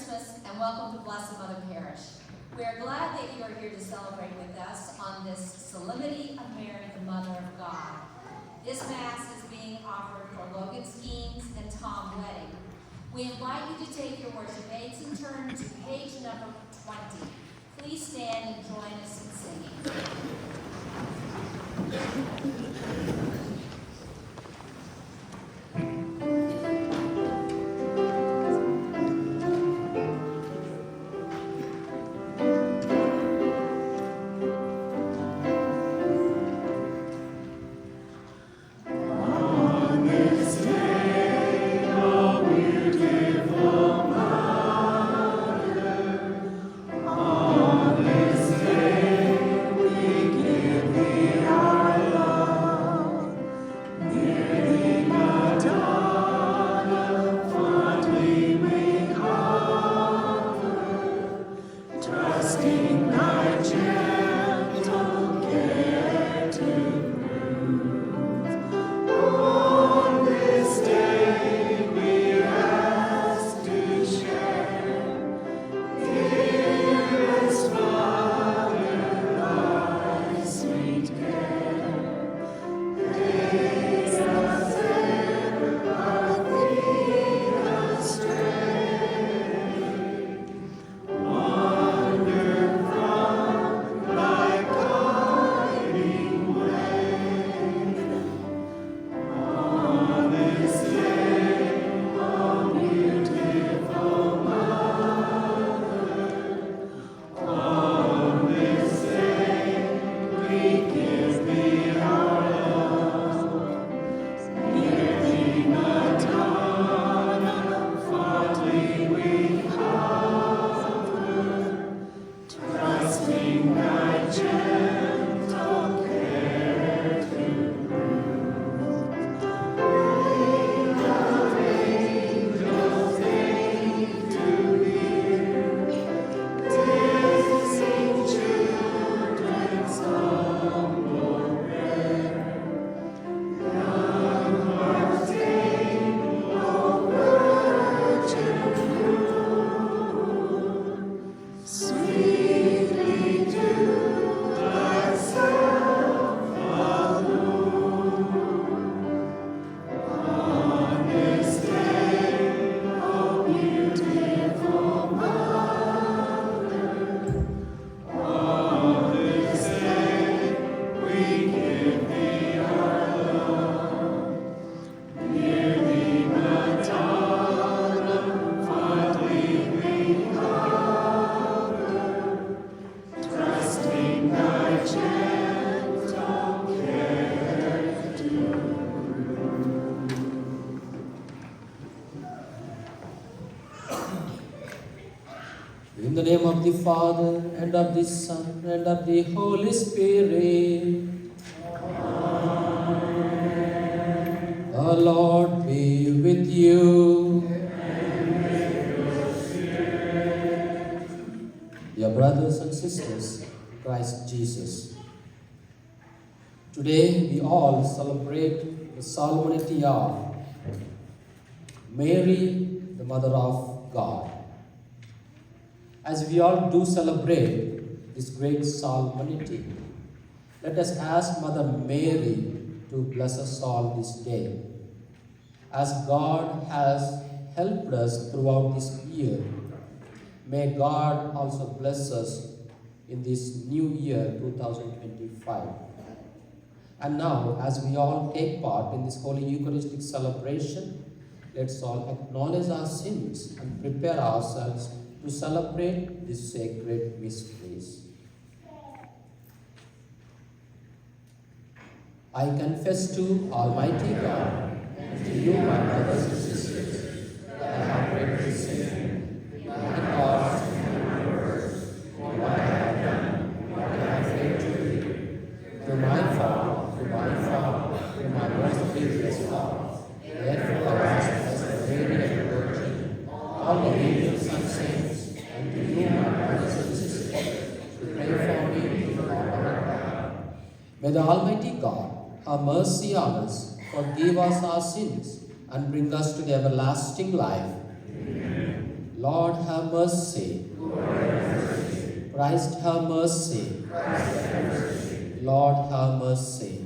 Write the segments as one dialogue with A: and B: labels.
A: Christmas and welcome to Blessed Mother Parish. We are glad that you are here to celebrate with us on this Solemnity of Mary, the Mother of God. This Mass is being offered for Logan Skeens and Tom Wedding. We invite you to take your worship aids and turn to page number 20. Please stand and join us in singing.
B: In the name of the Father, and of the Son, and of the Holy Spirit. Amen. The Lord be with you.
C: And with your spirit.
B: Dear brothers and sisters, Christ Jesus. Today we all celebrate the solemnity of Mary, the Mother of God. As we all do celebrate this great solemnity, let us ask Mother Mary to bless us all this day. As God has helped us throughout this year, may God also bless us in this new year 2025. And now, as we all take part in this Holy Eucharistic celebration, let's all acknowledge our sins and prepare ourselves to celebrate these sacred mysteries. I confess to Almighty God and to you, my brothers and sisters, that I have greatly sinned in my thoughts and my words, in what I have done, what I have failed to do, through my fault, through my most grievous fault. Therefore I ask as the Lady of the Virgin, all the angels and saints, and to you, my brothers and sisters, to pray for me in the Lord our God. May the Almighty God have mercy on us, forgive us our sins, and bring us to the everlasting life.
C: Amen.
B: Lord, have mercy. Christ, have mercy. Lord, have mercy.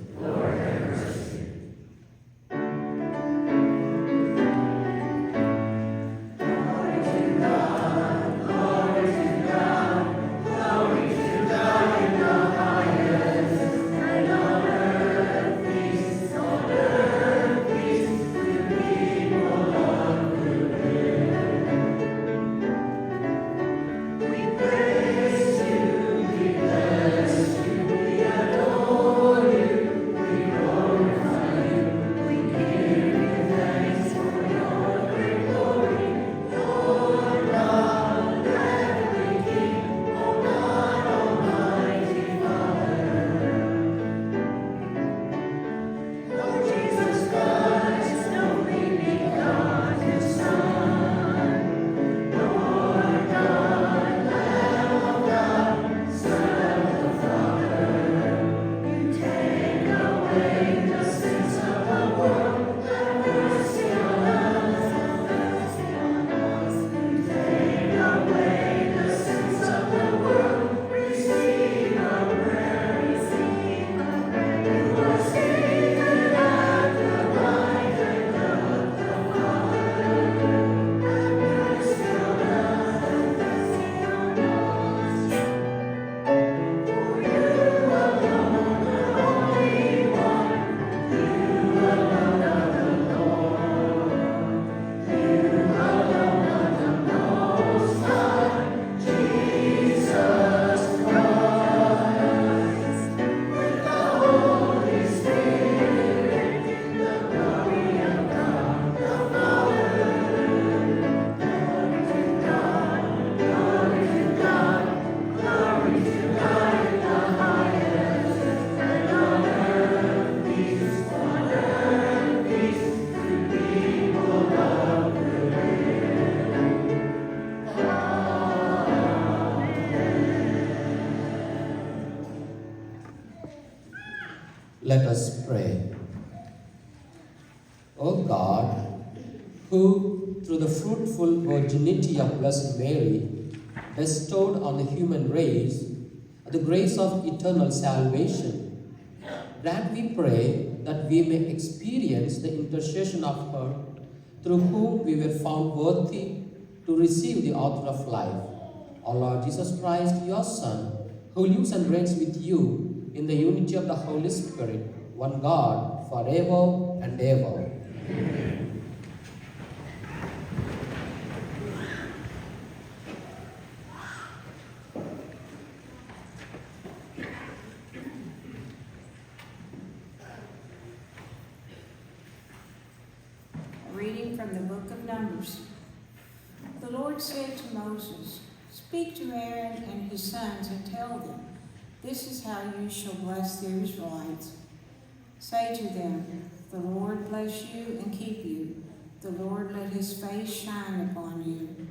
B: Let us pray. O God, who through the fruitful virginity of Blessed Mary bestowed on the human race the grace of eternal salvation, grant, we pray, that we may experience the intercession of her, through whom we were found worthy to receive the author of life, our Lord Jesus Christ, your Son, who lives and reigns with you in the unity of the Holy Spirit, one God, forever and ever.
D: A reading from the book of Numbers. The Lord said to Moses, "Speak to Aaron and his sons and tell them, this is how you shall bless the Israelites. Say to them, the Lord bless you and keep you. The Lord let his face shine upon you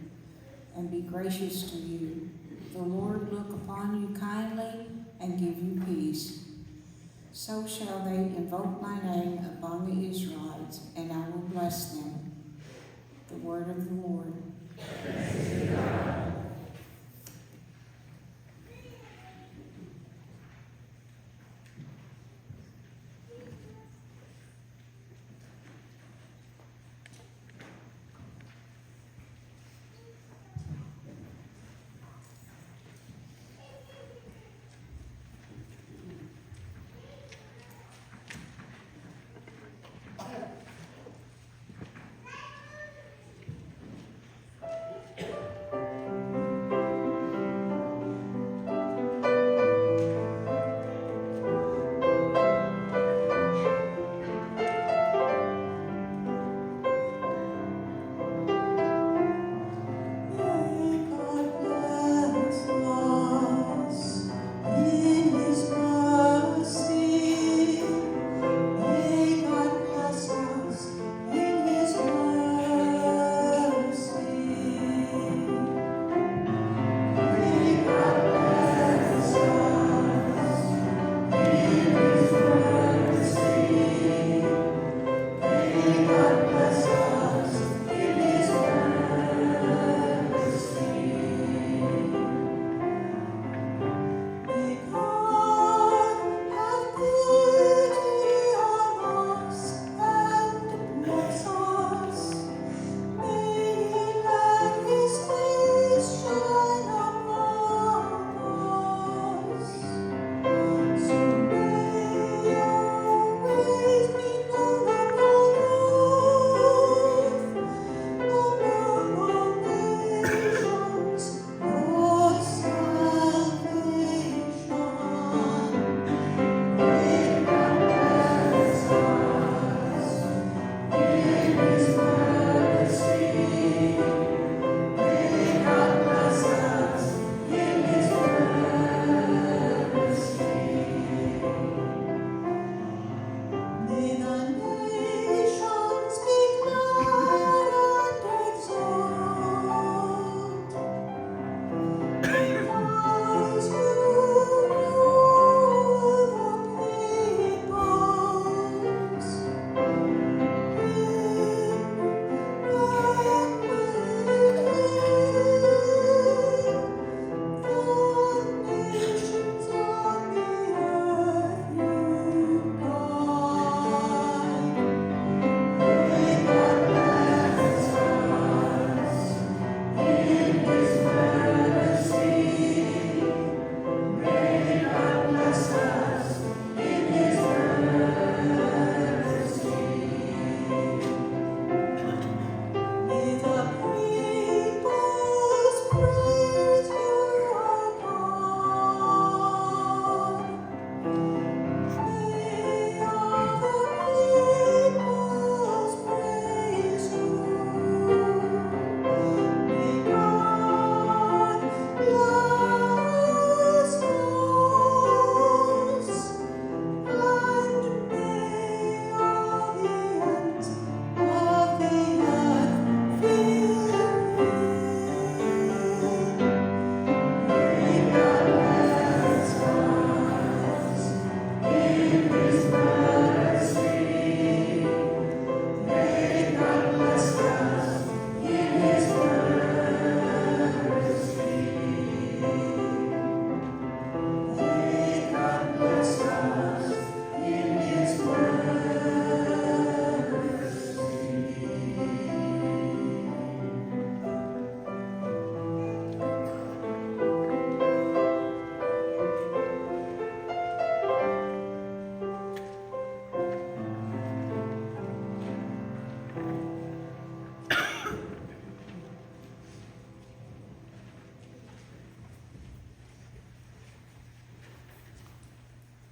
D: and be gracious to you. The Lord look upon you kindly and give you peace. So shall they invoke my name upon the Israelites, and I will bless them." The word of the Lord.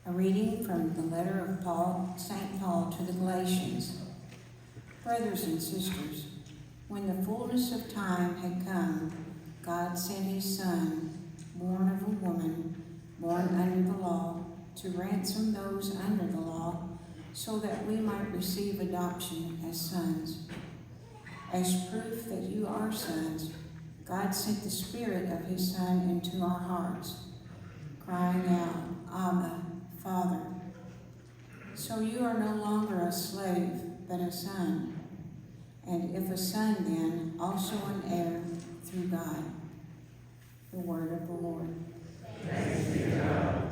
D: A reading from the letter of St. Paul to the Galatians. Brothers and sisters, when the fullness of time had come, God sent his Son, born of a woman, born under the law, to ransom those under the law, so that we might receive adoption as sons. As proof that you are sons, God sent the Spirit of his Son into our hearts, crying out, Abba, Father. So you are no longer a slave, but a son. And if a son, then also an heir through God. The word of the Lord.
C: Thanks be to God.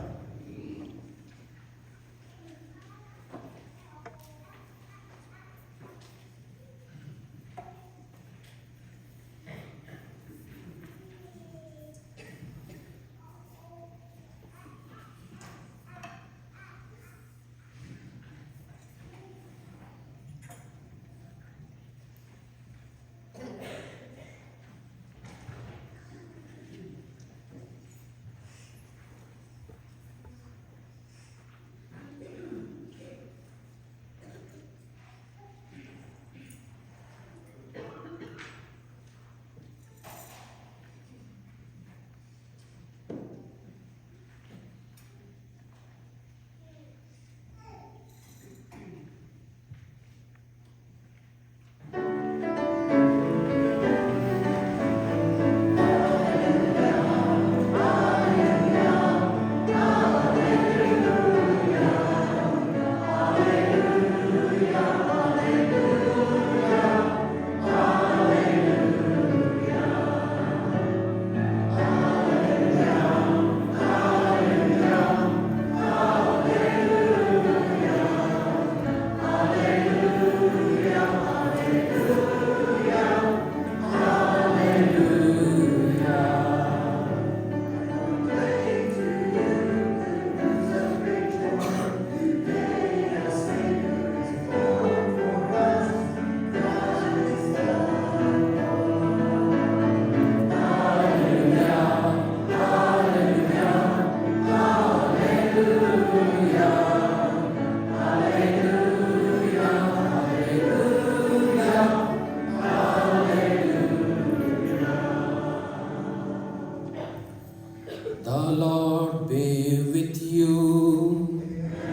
B: The Lord be with you.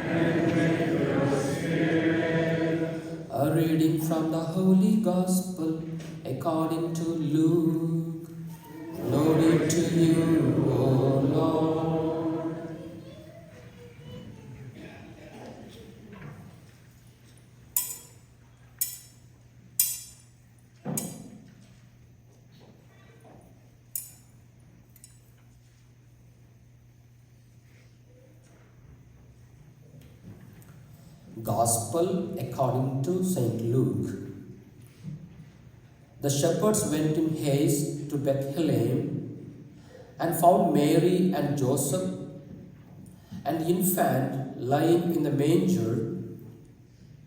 C: And with your spirit.
B: A reading from the Holy Gospel according to Luke. Glory to you, O Lord. Gospel according to St. Luke. The shepherds went in haste to Bethlehem and found Mary and Joseph and the infant lying in the manger.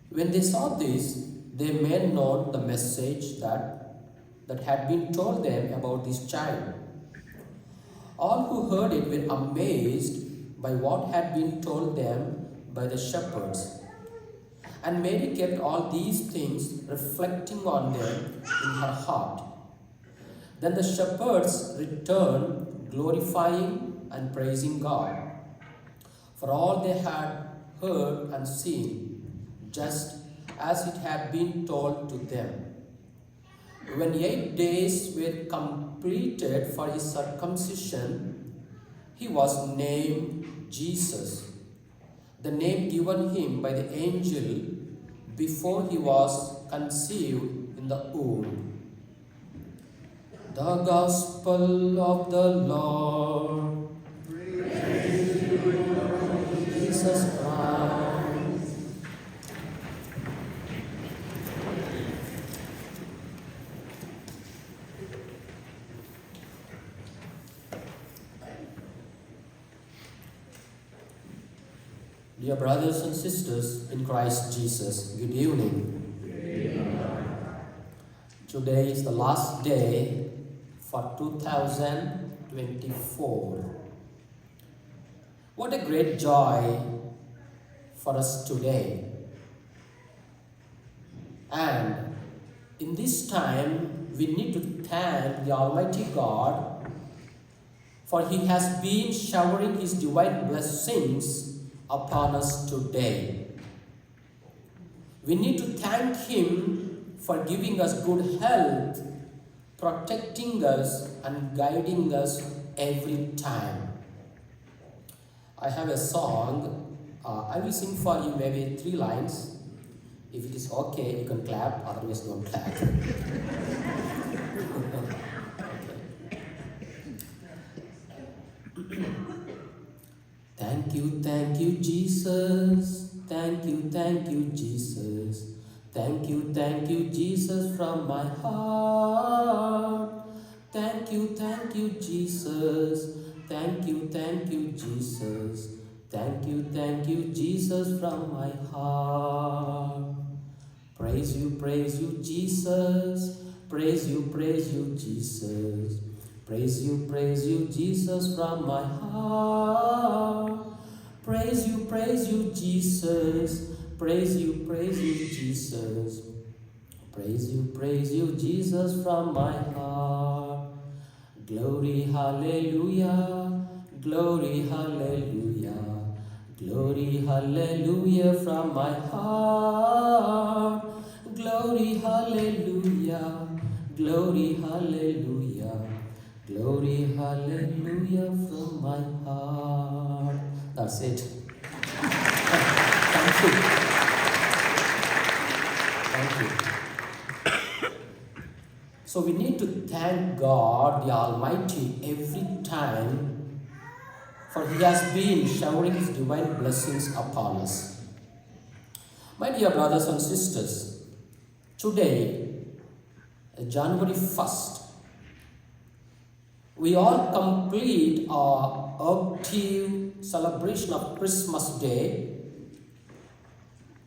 B: When they saw this, they made known the message that had been told them about this child. All who heard it were amazed by what had been told them by the shepherds. And Mary kept all these things, reflecting on them in her heart. Then the shepherds returned, glorifying and praising God for all they had heard and seen, just as it had been told to them. When 8 days were completed for his circumcision, he was named Jesus, the name given him by the angel before he was conceived in the womb. The Gospel of the Lord.
C: Praise to you, Lord
B: Jesus Christ. Dear brothers and sisters in Christ Jesus, good evening. Today is the last day for 2024. What a great joy for us today. And in this time, we need to thank the Almighty God, for He has been showering His divine blessings upon us today. We need to thank Him for giving us good health, protecting us and guiding us every time. I have a song. I will sing for you maybe 3 lines. If it is okay, you can clap, otherwise don't clap. Thank you, Jesus. Thank you, Jesus. Thank you, Jesus, from my heart. Thank you, Jesus. Thank you, Jesus. Thank you, Jesus, from my heart. Praise you, Jesus. Praise you, Jesus. Praise you, Jesus, from my heart. Praise you, Jesus. Praise you, Jesus. Praise you, Jesus, from my heart. Glory, hallelujah. Glory, hallelujah. Glory, hallelujah, from my heart. Glory, hallelujah. Glory, hallelujah. Glory, hallelujah, from my heart. That's it. Thank you. Thank you. So we need to thank God the Almighty every time, for He has been showering His divine blessings upon us. My dear brothers and sisters, today, January 1st, we all complete our active celebration of Christmas Day.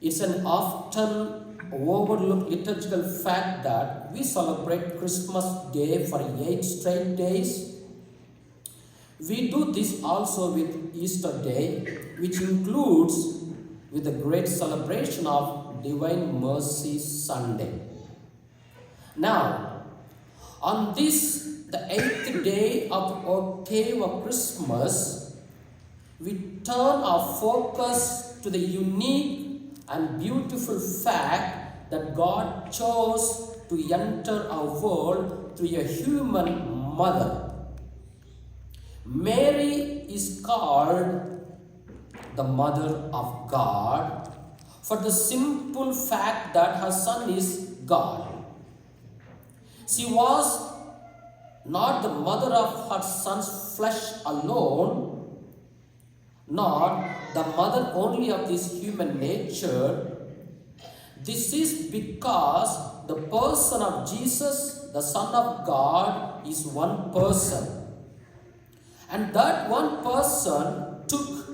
B: It's an often overlooked liturgical fact that we celebrate Christmas Day for 8 straight days. We do this also with Easter Day, which includes with the great celebration of Divine Mercy Sunday. Now, on this, the 8th day of the octave of Christmas, we turn our focus to the unique and beautiful fact that God chose to enter our world through a human mother. Mary is called the Mother of God for the simple fact that her Son is God. She was not the mother of her Son's flesh alone, nor the mother only of his human nature. This is because the person of Jesus, the Son of God, is one person. And that one person took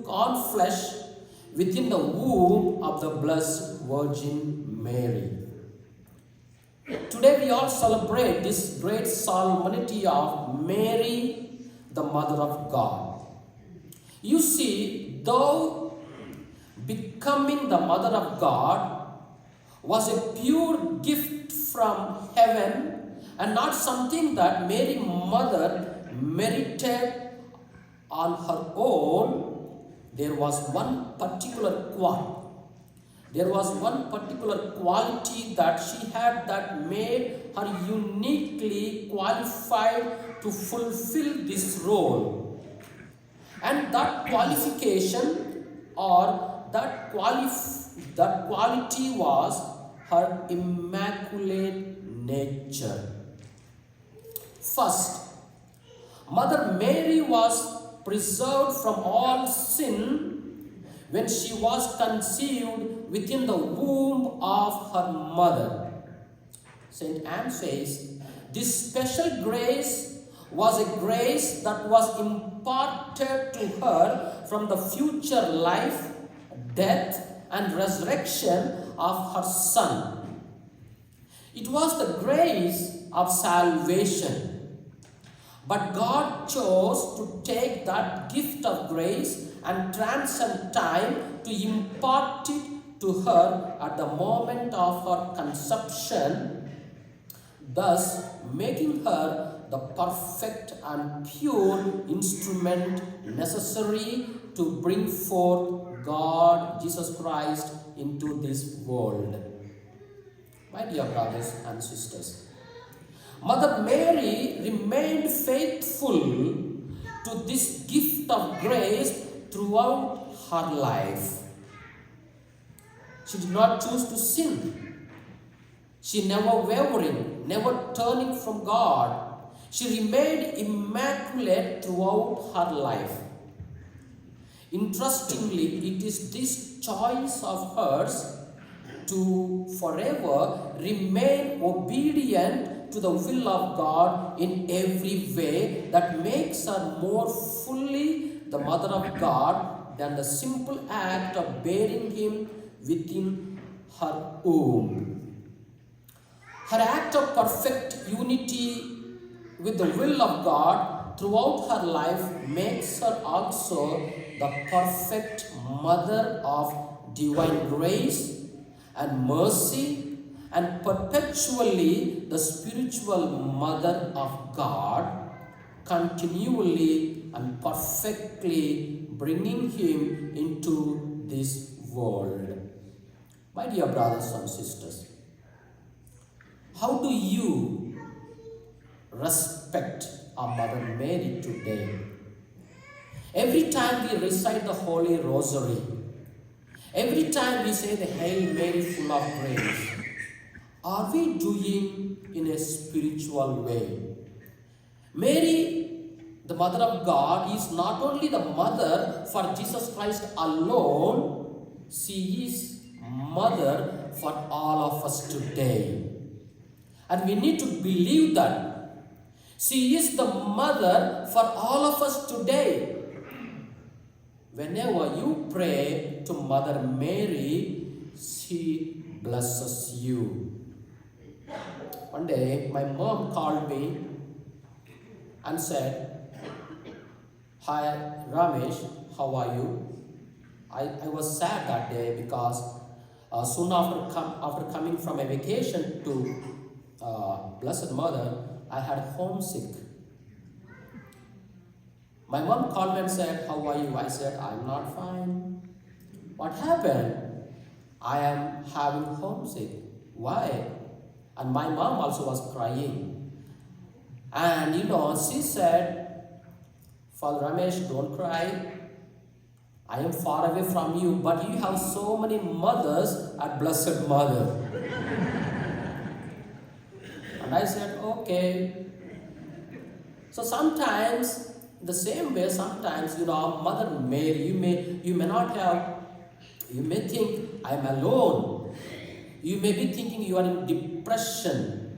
B: on flesh within the womb of the Blessed Virgin Mary. Today we all celebrate this great solemnity of Mary, the Mother of God. You see, though becoming the Mother of God was a pure gift from heaven and not something that Mary Mother merited on her own, there was one particular quality that she had that made her uniquely qualified to fulfill this role. And that qualification or that quality was her immaculate nature. First, Mother Mary was preserved from all sin when she was conceived within the womb of her mother. St. Anne says, this special grace was a grace that was imparted to her from the future life, death, and resurrection of her Son. It was the grace of salvation. But God chose to take that gift of grace and transcend time to impart it to her at the moment of her conception, thus making her the perfect and pure instrument necessary to bring forth God, Jesus Christ, into this world. My dear brothers and sisters, Mother Mary remained faithful to this gift of grace throughout her life. She did not choose to sin. She never wavering, never turning from God. She remained immaculate throughout her life. Interestingly, it is this choice of hers to forever remain obedient to the will of God in every way that makes her more fully the mother of God than the simple act of bearing him within her womb. Her act of perfect unity with the will of God throughout her life makes her also the perfect mother of divine grace and mercy, and perpetually the spiritual mother of God, continually and perfectly bringing him into this world. My dear brothers and sisters, how do you respect our Mother Mary today? Every time we recite the Holy Rosary, every time we say the Hail Mary full of grace, are we doing in a spiritual way? Mary, the Mother of God, is not only the mother for Jesus Christ alone, she is mother for all of us today. And we need to believe that she is the mother for all of us today. Whenever you pray to Mother Mary, she blesses you. One day, my mom called me and said, "Hi Ramesh, how are you?" I was sad that day because soon after coming from a vacation to Blessed Mother, I had homesick. My mom called me and said, "How are you?" I said, "I'm not fine." "What happened?" "I am having homesick." "Why?" And my mom also was crying. And she said, "Father Ramesh, don't cry. I am far away from you, but you have so many mothers at Blessed Mother." And I said, "Okay." So sometimes, the same way, sometimes, Mother Mary, you may think, "I'm alone." You may be thinking you are in depression,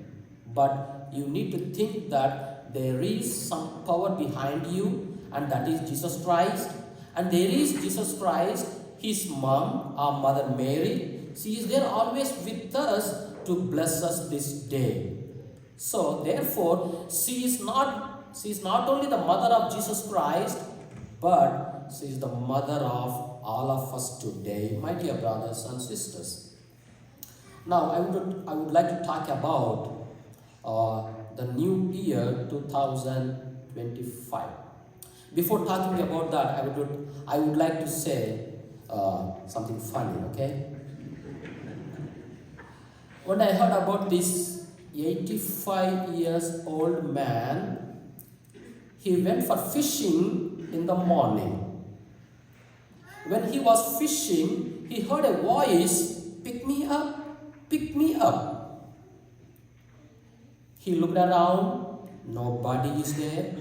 B: but you need to think that there is some power behind you, and that is Jesus Christ. And there is Jesus Christ, his mom, our Mother Mary. She is there always with us to bless us this day. So therefore, she is not only the mother of Jesus Christ, but she is the mother of all of us today, my dear brothers and sisters. Now, I would like to talk about the new year 2025. Before talking about that, I would like to say something funny, okay? When I heard about this 85 years old man, he went for fishing in the morning. When he was fishing, he heard a voice, "Pick me up, pick me up." He looked around, nobody is there.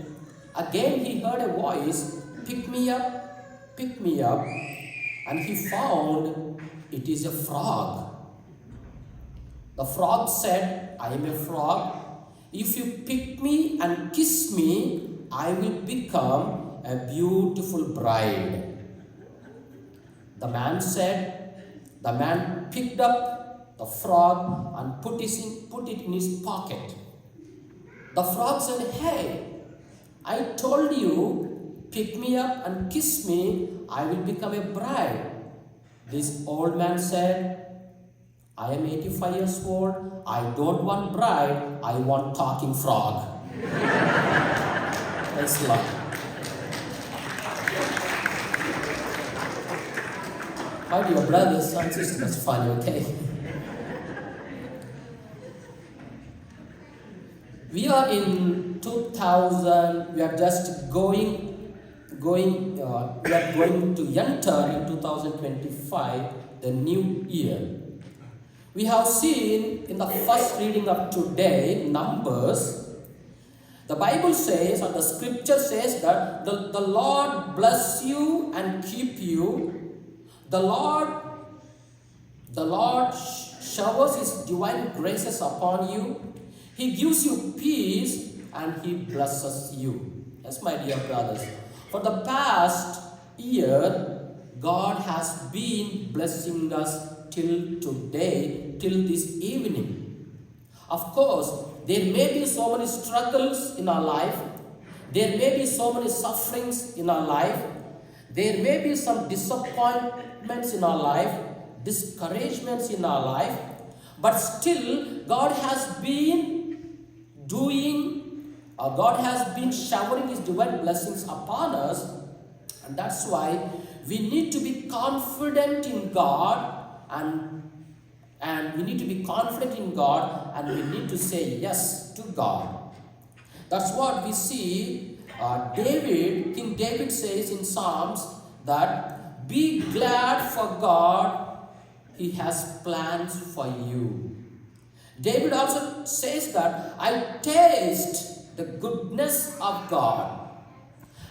B: Again he heard a voice, "Pick me up, pick me up." And he found it is a frog. The frog said, "I am a frog. If you pick me and kiss me, I will become a beautiful bride." The man picked up the frog and put it in his pocket. The frog said, "Hey, I told you pick me up and kiss me, I will become a bride. This old man said, I am 85 years old. I don't want bride. I want talking frog. Thanks a lot. My dear brothers and sisters, that's funny, okay? We are in 2000, we are just going to enter in 2025, the new year. We have seen in the first reading of today, Numbers, the Bible says, or the scripture says that the Lord bless you and keep you. The Lord showers His divine graces upon you. He gives you peace and He blesses you. Yes, my dear brothers. For the past year, God has been blessing us till today, till this evening. Of course, there may be so many struggles in our life. There may be so many sufferings in our life. There may be some disappointments in our life, discouragements in our life. But still, God has been showering His divine blessings upon us, and that's why we need to be confident in God, and we need to be confident in God, and we need to say yes to God. That's what we see. King David says in Psalms that be glad for God, He has plans for you. David also says that I taste the goodness of God.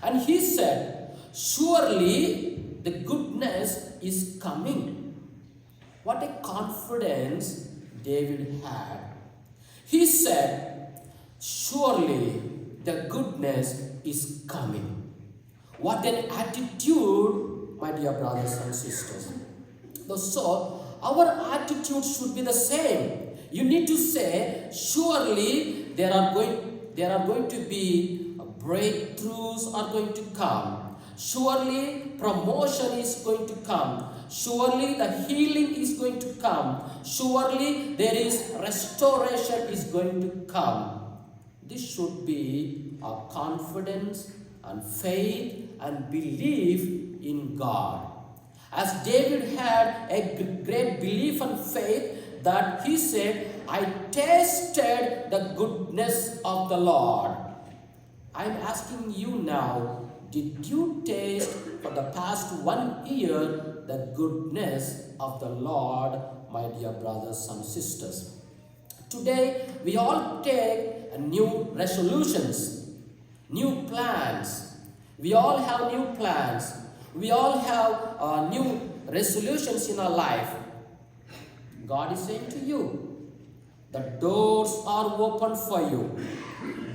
B: And he said, surely the goodness is coming. What a confidence David had. He said, surely the goodness is coming. What an attitude, my dear brothers and sisters. So, our attitude should be the same. You need to say, surely there are going to be breakthroughs are going to come. Surely promotion is going to come. Surely the healing is going to come. Surely there is restoration is going to come. This should be our confidence and faith and belief in God. As David had a great belief and faith that he said, I tasted the goodness of the Lord. I'm asking you now, did you taste for the past 1 year the goodness of the Lord, my dear brothers and sisters? Today, we all take new resolutions, new plans. We all have new plans. We all have new resolutions in our life. God is saying to you, the doors are open for you.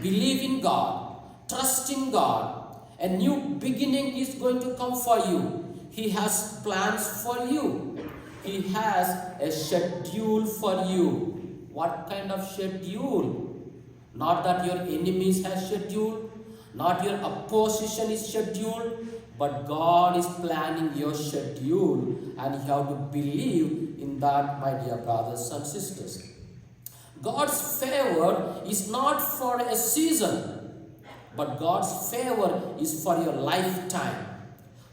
B: Believe in God. Trust in God. A new beginning is going to come for you. He has plans for you. He has a schedule for you. What kind of schedule? Not that your enemies have schedule, not your opposition is scheduled, but God is planning your schedule, and you have to believe in that, my dear brothers and sisters. God's favor is not for a season, but God's favor is for your lifetime.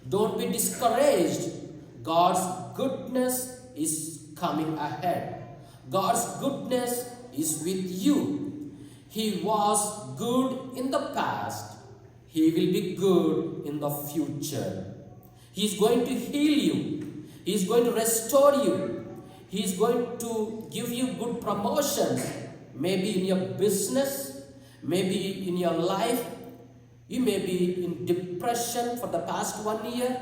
B: Don't be discouraged. God's goodness is coming ahead. God's goodness is with you. He was good in the past. He will be good in the future. He is going to heal you. He is going to restore you. He is going to give you good promotions. Maybe in your business, maybe in your life. You may be in depression for the past 1 year.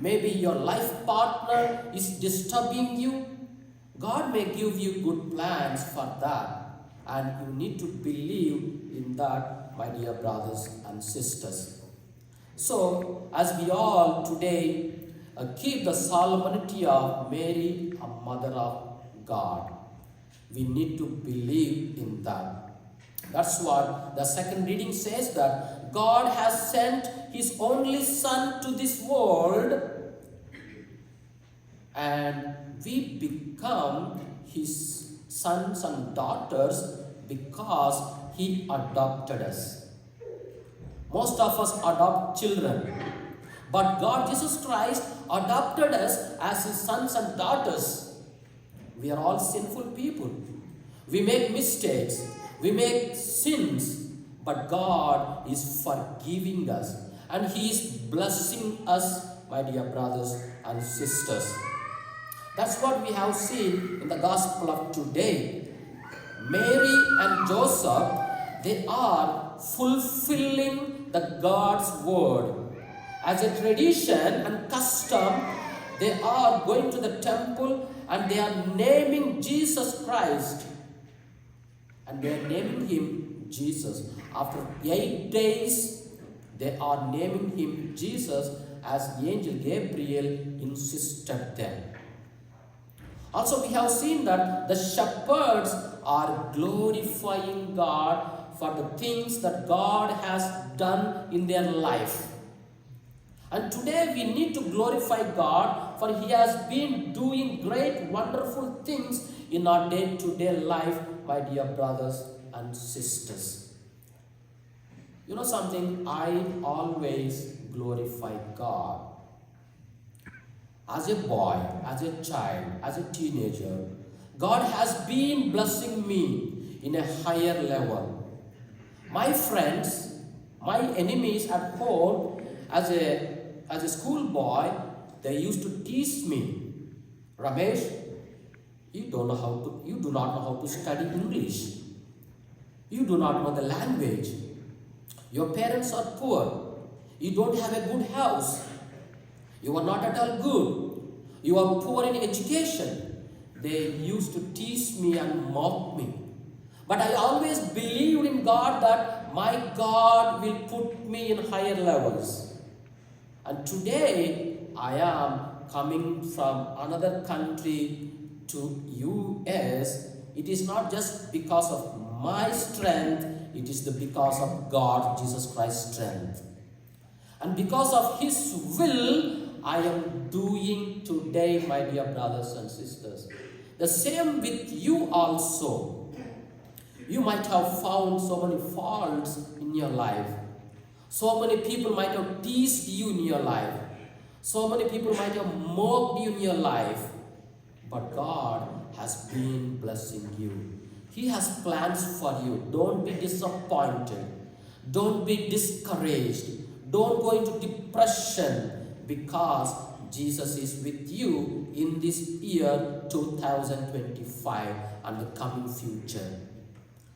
B: Maybe your life partner is disturbing you. God may give you good plans for that, and you need to believe in that, my dear brothers and sisters. So, as we all today keep the solemnity of Mary, a mother of God, we need to believe in that. That's what the second reading says, that God has sent His only Son to this world, and we become His sons and daughters because He adopted us. Most of us adopt children, but God Jesus Christ adopted us as His sons and daughters. We are all sinful people. We make mistakes. We make sins. But God is forgiving us. And He is blessing us, my dear brothers and sisters. That's what we have seen in the Gospel of today. Mary and Joseph, they are fulfilling the God's word. As a tradition and custom, they are going to the temple and they are naming Jesus Christ. And they are naming Him Jesus. After 8 days, they are naming Him Jesus as the angel Gabriel insisted them. Also, we have seen that the shepherds are glorifying God for the things that God has done in their life. And today we need to glorify God, for He has been doing great, wonderful things in our day-to-day life, my dear brothers and sisters. You know something? I always glorify God. As a boy, as a child, as a teenager, God has been blessing me in a higher level. My friends, my enemies at home, as a schoolboy, they used to tease me. Ramesh, you do not know how to study English. You do not know the language. Your parents are poor. You don't have a good house. You are not at all good. You are poor in education. They used to tease me and mock me. But I always believed in God that my God will put me in higher levels. And today, I am coming from another country to US. It is not just because of my strength, it is because of God, Jesus Christ's strength. And because of His will, I am doing today, my dear brothers and sisters. The same with you also. You might have found so many faults in your life. So many people might have teased you in your life. So many people might have mocked you in your life. But God has been blessing you. He has plans for you. Don't be disappointed. Don't be discouraged. Don't go into depression, because Jesus is with you in this year 2025 and the coming future.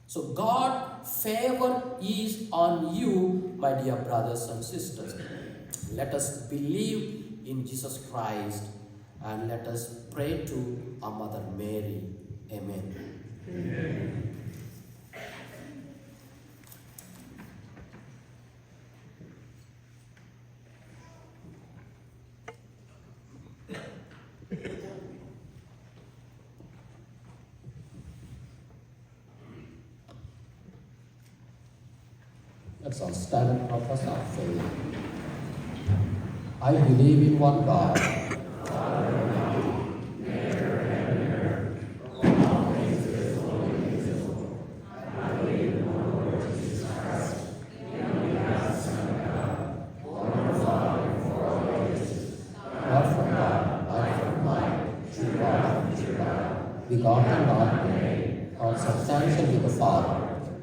B: So God's favor is on you, my dear brothers and sisters. Let us believe in Jesus Christ and let us pray to our Mother Mary. Amen.
C: Amen.
B: Let's all stand and profess our faith. I believe in one God, God from God, light from light, true God from true God, begotten God, consubstantial with the Father.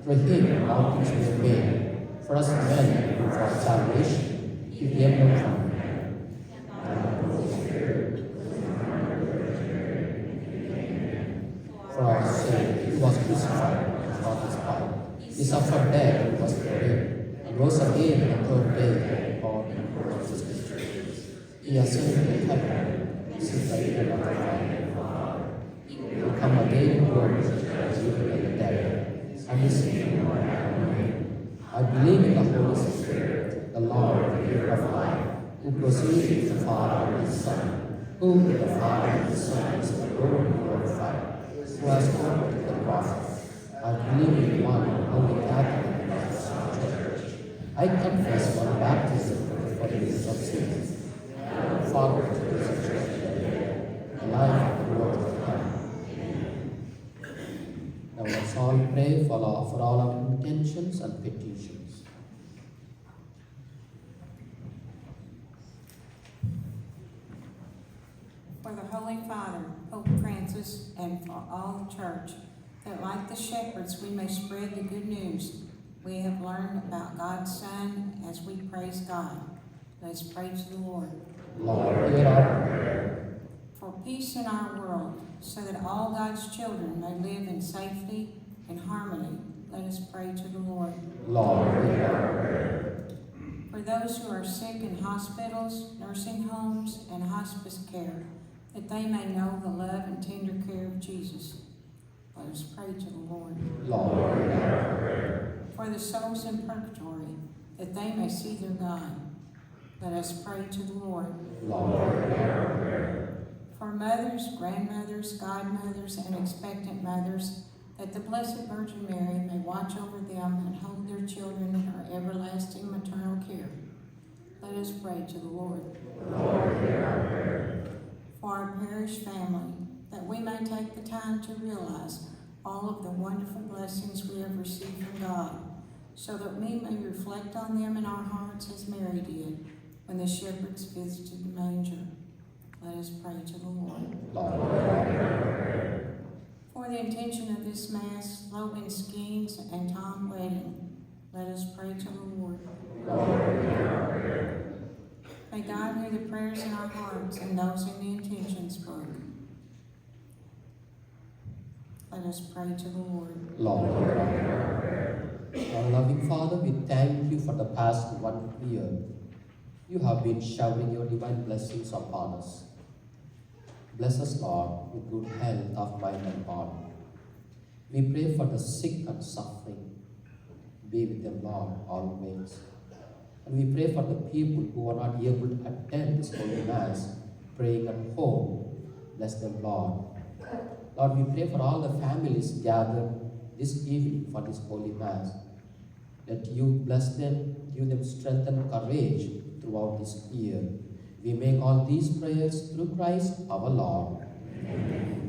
B: Through Him all things were made. For us men who for salvation, He gave them from for our sake, He was crucified for His part. He suffered death and was buried, and rose again on the third day, according to His Scriptures. He ascended to heaven, sits at the right hand of the Father. He will come again in glory to judge the living and the dead, and His kingdom will have no end. I believe in the Holy Spirit, the Lord, the giver of life, who proceeds from the Father and the Son, who with the Father and the Son is adored and glorified, who has spoken to the prophets. I believe in one holy Catholic and Church. I I confess my baptism for the forgiveness of sins, forward to the resurrection of the dead, the life and glory of God. Now let's all pray for all our intentions and petitions.
D: For the Holy Father, Pope Francis, and for all the Church, that like the shepherds we may spread the good news we have learned about God's Son as we praise God. Let's pray to the Lord.
B: Lord, hear our prayer.
D: For peace in our world, so that all God's children may live in safety and harmony, let us pray to the Lord.
B: Lord, hear our prayer.
D: For those who are sick in hospitals, nursing homes, and hospice care, that they may know the love and tender care of Jesus, let us pray to the Lord.
B: Lord, hear our prayer.
D: For the souls in purgatory, that they may see their God, let us pray to the Lord.
B: Lord, hear our prayer.
D: For mothers, grandmothers, godmothers, and expectant mothers, that the Blessed Virgin Mary may watch over them and hold their children in her everlasting maternal care, let us pray to the Lord.
B: Lord, hear our prayer.
D: For our parish family, that we may take the time to realize all of the wonderful blessings we have received from God, so that we may reflect on them in our hearts as Mary did when the shepherds visited the manger. Let us pray to the Lord.
B: Lord, hear our prayer.
D: For the intention of this Mass, Logan Skeens and Tom Wedding, let us pray to the Lord.
B: Lord, hear our prayer.
D: May God hear the prayers in our hearts and those in the intentions book. Let us pray to the Lord.
B: Lord, hear our prayer. Our loving Father, we thank you for the past 1 year. You have been showering your divine blessings upon us. Bless us, Lord, with good health of mind and body. We pray for the sick and suffering. Be with them, Lord, always. And we pray for the people who are not able to attend this Holy Mass, praying at home. Bless them, Lord. Lord, we pray for all the families gathered this evening for this Holy Mass. Let you bless them, give them strength and courage throughout this year. We make all these prayers through Christ our Lord. Amen.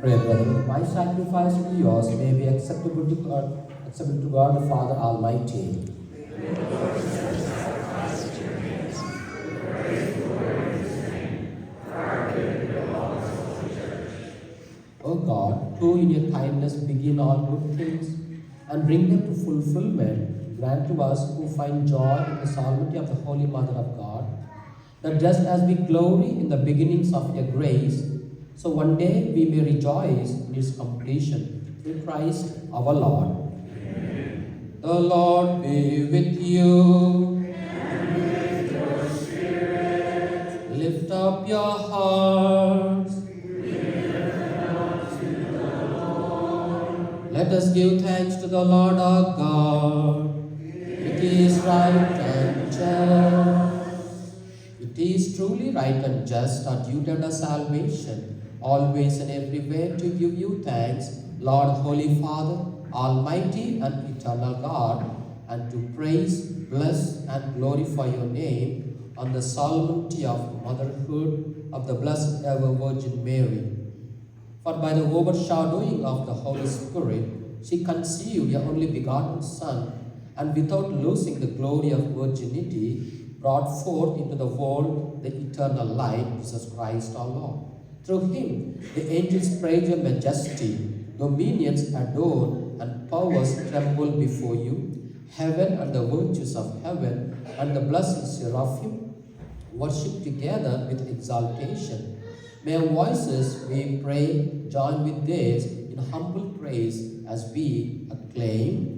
B: Pray, brethren, that my sacrifice and yours may be acceptable to God the Father Almighty. O God, who in your kindness begin all good things and bring them to fulfillment, grant to us who find joy in the solemnity of the Holy Mother of God, that just as we glory in the beginnings of your grace, so one day we may rejoice in its completion. Through Christ our Lord. Amen. The Lord be with you.
C: And with your spirit.
B: Lift up your hearts. Let us give thanks to the Lord our God. It is right and just. It is truly right and just, our duty and our salvation, always and everywhere to give you thanks, Lord, Holy Father, Almighty and eternal God, and to praise, bless, and glorify your name on the solemnity of motherhood of the Blessed Ever Virgin Mary. For by the overshadowing of the Holy Spirit, she conceived your only begotten Son, and without losing the glory of virginity, brought forth into the world the eternal light, Jesus Christ our Lord. Through him, the angels praise your majesty, dominions adore, and powers tremble before you. Heaven and the virtues of heaven and the blessed seraphim worship together with exaltation. May our voices, we pray, join with theirs in humble praise as we acclaim.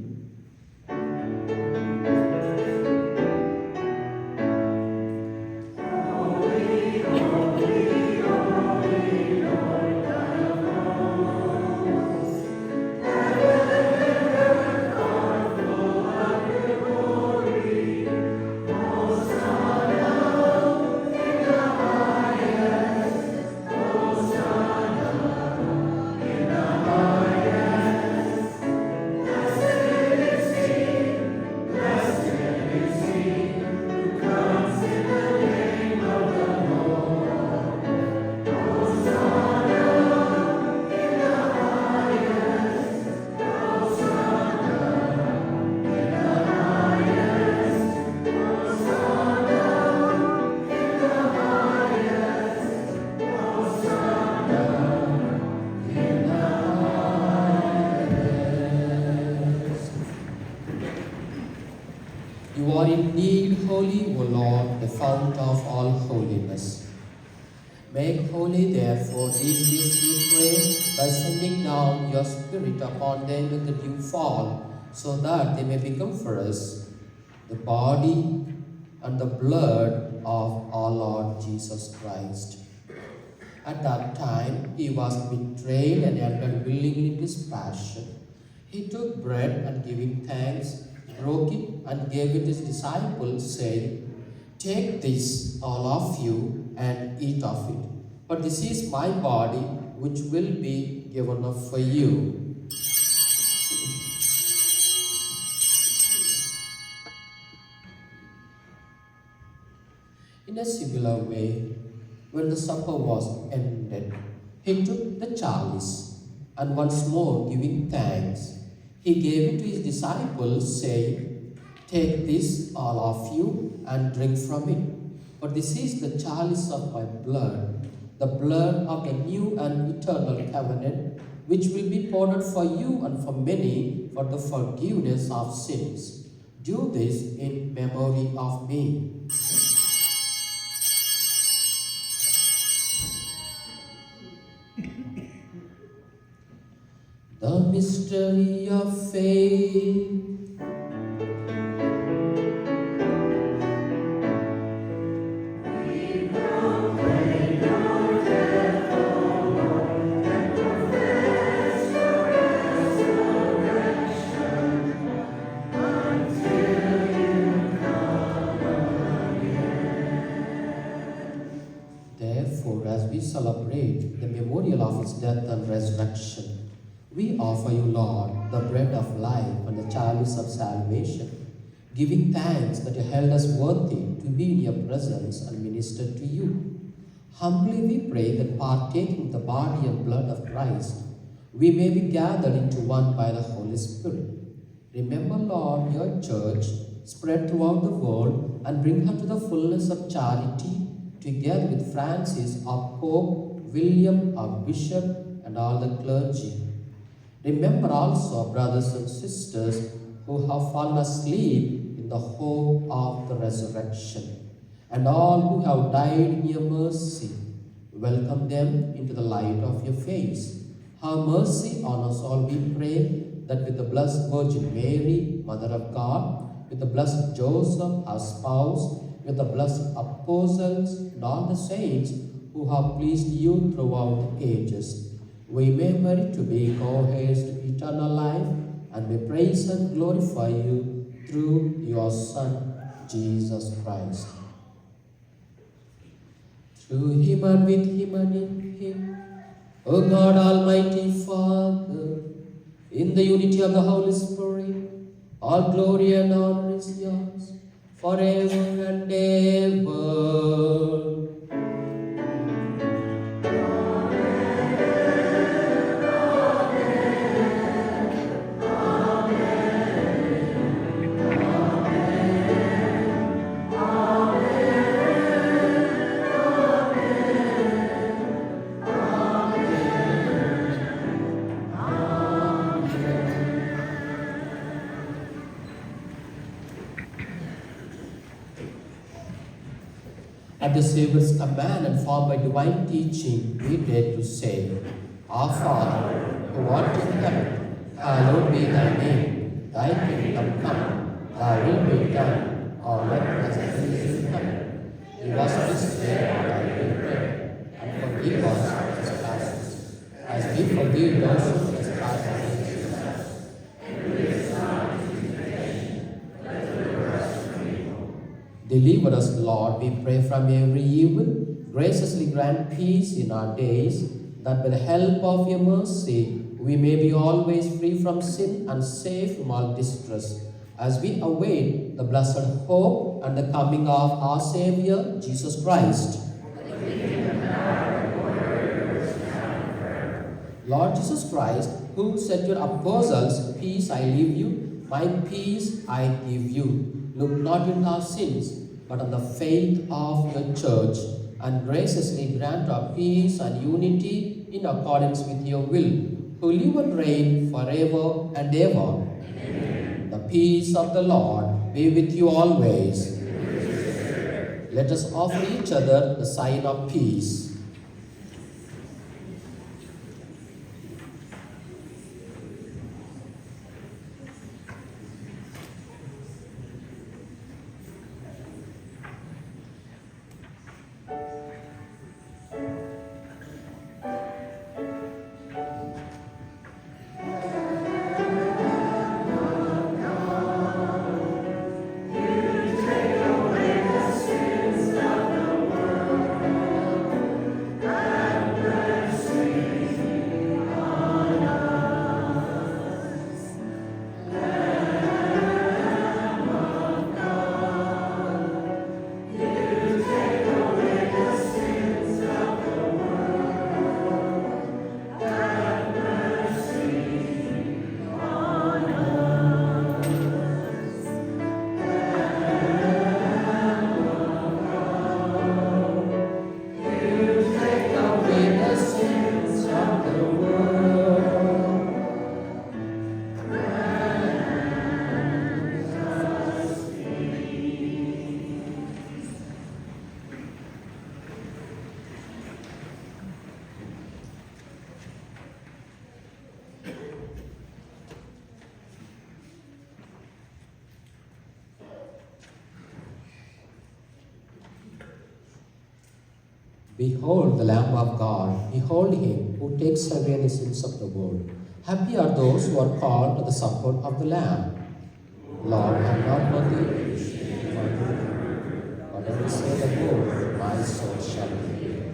B: You are indeed holy, O Lord, the fount of all holiness. Make holy, therefore, these gifts, we pray, by sending down your Spirit upon them with the dew fall, so that they may become for us the body and the blood of our Lord Jesus Christ. At that time, he was betrayed and entered willingly into his passion. He took bread and giving thanks, broke it and gave it to his disciples, saying, "Take this, all of you, and eat of it. For this is my body, which will be given up for you." In a similar way, when the supper was ended, he took the chalice, and once more giving thanks, he gave it to his disciples, saying, "Take this, all of you, and drink from it. For this is the chalice of my blood, the blood of the new and eternal covenant, which will be poured out for you and for many for the forgiveness of sins. Do this in memory of me." The mystery of faith. Therefore, as we celebrate the memorial of his death and resurrection, we offer you, Lord, the bread of life and the chalice of salvation, giving thanks that you held us worthy to be in your presence and minister to you. Humbly we pray that partaking of the body and blood of Christ, we may be gathered into one by the Holy Spirit. Remember, Lord, your church spread throughout the world and bring her to the fullness of charity, together with Francis, our Pope, William, our Bishop, and all the clergy. Remember also our brothers and sisters who have fallen asleep in the hope of the resurrection, and all who have died in your mercy. Welcome them into the light of your face. Have mercy on us all, we pray, that with the Blessed Virgin Mary, Mother of God, with the Blessed Joseph, our spouse, with the blessed apostles and all the saints who have pleased you throughout the ages, we may merit to be co-heirs to eternal life, and may praise and glorify you through your Son, Jesus Christ. Through him and with him and in him, O God, Almighty Father, in the unity of the Holy Spirit, all glory and honor is yours, forever and ever. At the Saviour's command and formed by divine teaching, we dare to say, Our Father, who art in heaven, hallowed be thy name. Thy kingdom come, thy will be done, on earth as it is in heaven. Give us this day our daily bread, and forgive us our trespasses, as we forgive those who trespass against us. Deliver us, Lord, we pray, from every evil. Graciously grant peace in our days, that by the help of your mercy we may be always free from sin and safe from all distress, as we await the blessed hope and the coming of our Saviour, Jesus Christ. Lord Jesus Christ, who said to your apostles, Peace I leave you, my peace I give you. Look not on our sins, but on the faith of your church, and graciously grant our peace and unity in accordance with your will, who live and reign forever and ever. Amen. The peace of the Lord be with you always. Let us offer each other the sign of peace. Behold the Lamb of God, behold him who takes away the sins of the world. Happy are those who are called to the supper of the Lamb. Lord, I am not worthy, but I say the word, my soul shall be healed.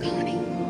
C: Connie.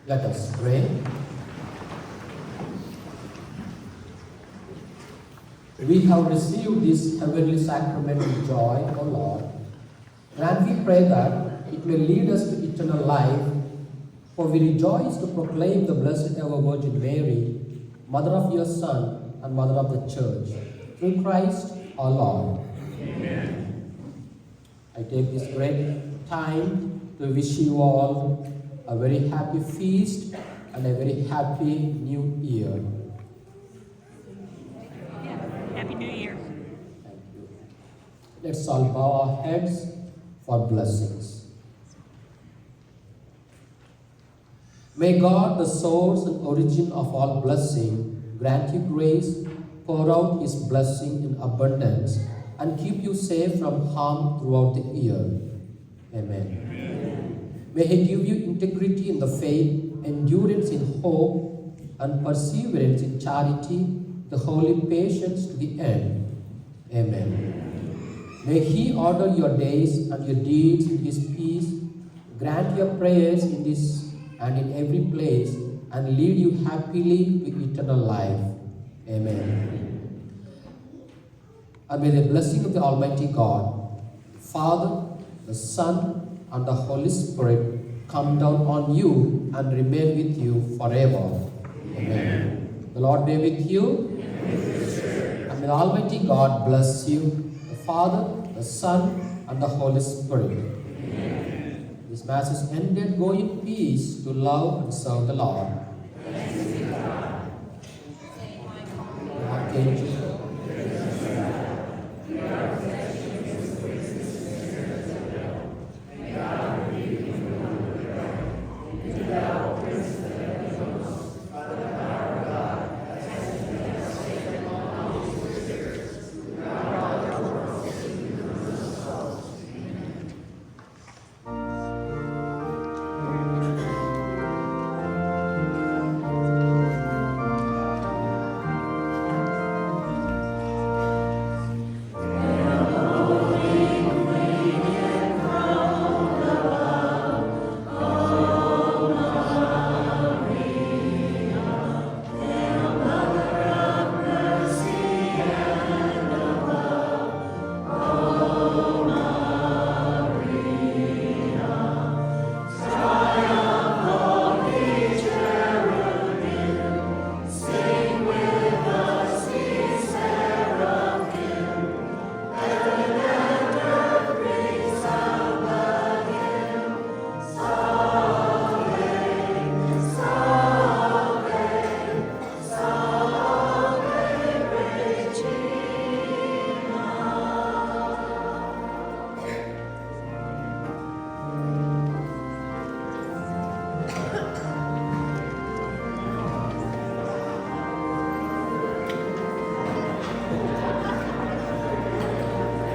B: Let us pray. We have received this heavenly sacrament with joy, O Lord. Grant, we pray, that it may lead us to eternal life, for we rejoice to proclaim the Blessed Ever Virgin Mary, Mother of your Son and Mother of the Church, through Christ our Lord. Amen. I take this great time to wish you all a very happy feast and a very happy new year.
E: Happy New Year.
B: Thank you. Let's all bow our heads for blessings. May God, the source and origin of all blessing, grant you grace, pour out His blessing in abundance, and keep you safe from harm throughout the year. Amen. May He give you integrity in the faith, endurance in hope, and perseverance in charity, the holy patience to the end. Amen. May He order your days and your deeds in His peace, grant your prayers in this and in every place, and lead you happily to eternal life. Amen. And may the blessing of the Almighty God, Father, the Son, and the Holy Spirit come down on you and remain with you forever. Amen. The Lord be with you. And may the Almighty God bless you, the Father, the Son, and the Holy Spirit. Amen. This Mass is ended. Go in peace to love and serve the Lord.